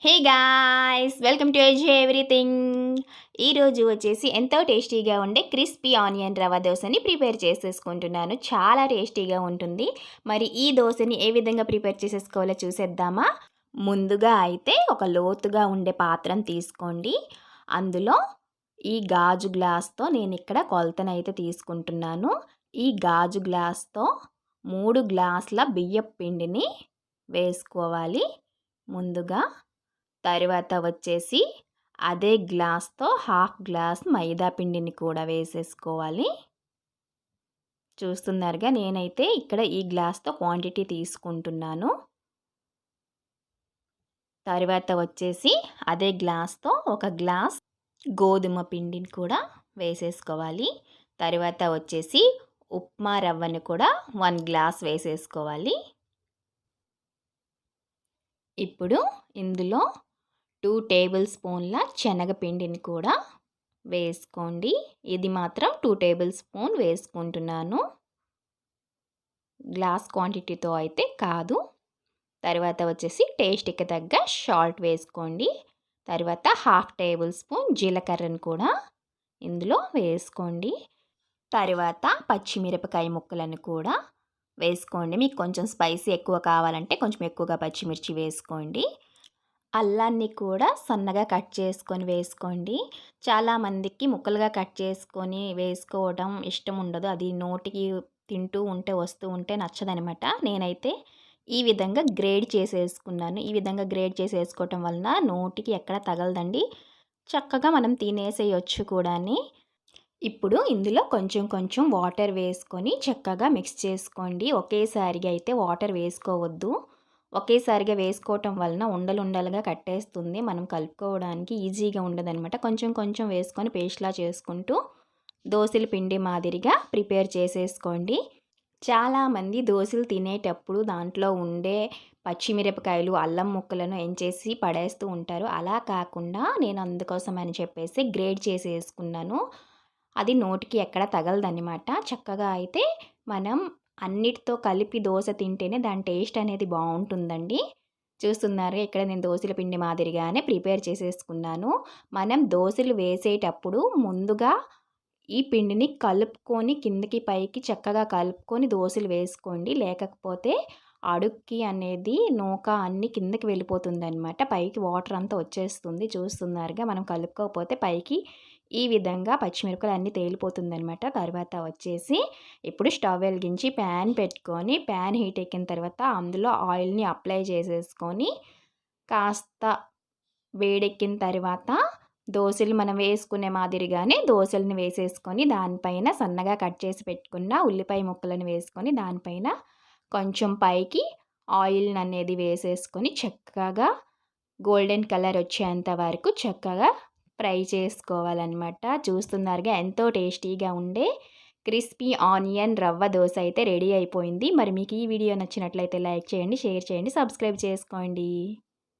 Hey guys welcome to ఏజే everything. ఈరోజు వచ్చేసి ఎంతో టేస్టీగా ఉండే క్రిస్పీ ఆనియన్ రవ్వ దోశని ప్రిపేర్ చేసేసుకుంటున్నాను. చాలా టేస్టీగా ఉంటుంది. మరి ఈ దోశని ఏ విధంగా ప్రిపేర్ చేసేసుకోవాలో చూసేద్దామా. ముందుగా అయితే ఒక లోతుగా ఉండే పాత్రను తీసుకోండి. అందులో ఈ గాజు గ్లాస్తో నేను ఇక్కడ కొలతనైతే తీసుకుంటున్నాను. ఈ గాజు గ్లాస్తో 3 గ్లాసుల బియ్యపు పిండిని వేసుకోవాలి ముందుగా. తర్వాత వచ్చేసి అదే గ్లాస్తో హాఫ్ గ్లాస్ మైదా పిండిని కూడా వేసేసుకోవాలి. చూస్తున్నారుగా, నేనైతే ఇక్కడ ఈ గ్లాస్తో క్వాంటిటీ తీసుకుంటున్నాను. తర్వాత వచ్చేసి అదే గ్లాస్తో ఒక గ్లాస్ గోధుమ పిండిని కూడా వేసేసుకోవాలి. తర్వాత వచ్చేసి ఉప్మా రవ్వని కూడా 1 గ్లాస్ వేసేసుకోవాలి. ఇప్పుడు ఇందులో 2 టేబుల్ స్పూన్ల శనగపిండిని కూడా వేసుకోండి. ఇది మాత్రం 2 టేబుల్ స్పూన్ వేసుకుంటున్నాను, గ్లాస్ క్వాంటిటీతో అయితే కాదు. తర్వాత వచ్చేసి టేస్ట్కి తగ్గ సాల్ట్ వేసుకోండి. తర్వాత హాఫ్ టేబుల్ స్పూన్ జీలకర్రను కూడా ఇందులో వేసుకోండి. తర్వాత పచ్చిమిరపకాయ ముక్కలను కూడా వేసుకోండి. మీకు కొంచెం స్పైసీ ఎక్కువ కావాలంటే కొంచెం ఎక్కువగా పచ్చిమిర్చి వేసుకోండి. అల్లాన్ని కూడా సన్నగా కట్ చేసుకొని వేసుకోండి. చాలామందికి ముక్కలుగా కట్ చేసుకొని వేసుకోవడం ఇష్టం ఉండదు. అది నోటికి తింటూ ఉంటే వస్తూ ఉంటే నచ్చదనమాట. నేనైతే ఈ విధంగా గ్రేడ్ చేసేసుకున్నాను. ఈ విధంగా గ్రేడ్ చేసేసుకోవటం వలన నోటికి ఎక్కడ తగలదండి. చక్కగా మనం తినేసేయొచ్చు కూడాని. ఇప్పుడు ఇందులో కొంచెం కొంచెం వాటర్ వేసుకొని చక్కగా మిక్స్ చేసుకోండి. ఒకేసారిగా అయితే వాటర్ వేసుకోవద్దు. ఒకేసారిగా వేసుకోవటం వలన ఉండలుండలుగా కట్టేస్తుంది. మనం కలుపుకోవడానికి ఈజీగా ఉండదనమాట. కొంచెం కొంచెం వేసుకొని పేస్ట్లా చేసుకుంటూ దోసల పిండి మాదిరిగా ప్రిపేర్ చేసేసుకోండి. చాలామంది దోసలు తినేటప్పుడు దాంట్లో ఉండే పచ్చిమిరపకాయలు, అల్లం ముక్కలను ఎంచేసి పడేస్తూ ఉంటారు. అలా కాకుండా నేను అందుకోసం అని చెప్పేసి గ్రేడ్ చేసేసుకున్నాను. అది నోటికి ఎక్కడ తగలదనమాట. చక్కగా అయితే మనం అన్నిటితో కలిపి దోశ తింటేనే దాని టేస్ట్ అనేది బాగుంటుందండి. చూస్తున్నారు, ఇక్కడ నేను దోశల పిండి మాదిరిగానే ప్రిపేర్ చేసేసుకున్నాను. మనం దోశలు వేసేటప్పుడు ముందుగా ఈ పిండిని కలుపుకొని కిందకి పైకి చక్కగా కలుపుకొని దోశలు వేసుకోండి. లేకపోతే అడుక్కి అనేది నూక అన్నీ కిందకి వెళ్ళిపోతుందనమాట. పైకి వాటర్ అంతా వచ్చేస్తుంది. చూస్తున్నారుగా, మనం కలుపుకోకపోతే పైకి ఈ విధంగా పచ్చిమిరపకాయలు అన్నీ తేలిపోతుందనమాట. తర్వాత వచ్చేసి ఇప్పుడు స్టవ్ వెలిగించి ప్యాన్ పెట్టుకొని ప్యాన్ హీట్ ఎక్కిన తర్వాత అందులో ఆయిల్ని అప్లై చేసేసుకొని కాస్త వేడెక్కిన తర్వాత దోశలు మనం వేసుకునే మాదిరిగానే దోశలను వేసేసుకొని దానిపైన సన్నగా కట్ చేసి పెట్టుకున్న ఉల్లిపాయ ముక్కలను వేసుకొని దానిపైన కొంచెం పైకి ఆయిల్ అనేది వేసేసుకొని చక్కగా గోల్డెన్ కలర్ వచ్చేంత వరకు చక్కగా ఫ్రై చేసుకోవాలన్నమాట. చూస్తున్నారుగా, ఎంతో టేస్టీగా ఉండే క్రిస్పీ ఆనియన్ రవ్వ దోశ అయితే రెడీ అయిపోయింది. మరి మీకు ఈ వీడియో నచ్చినట్లయితే లైక్ చేయండి, షేర్ చేయండి, సబ్స్క్రైబ్ చేసుకోండి.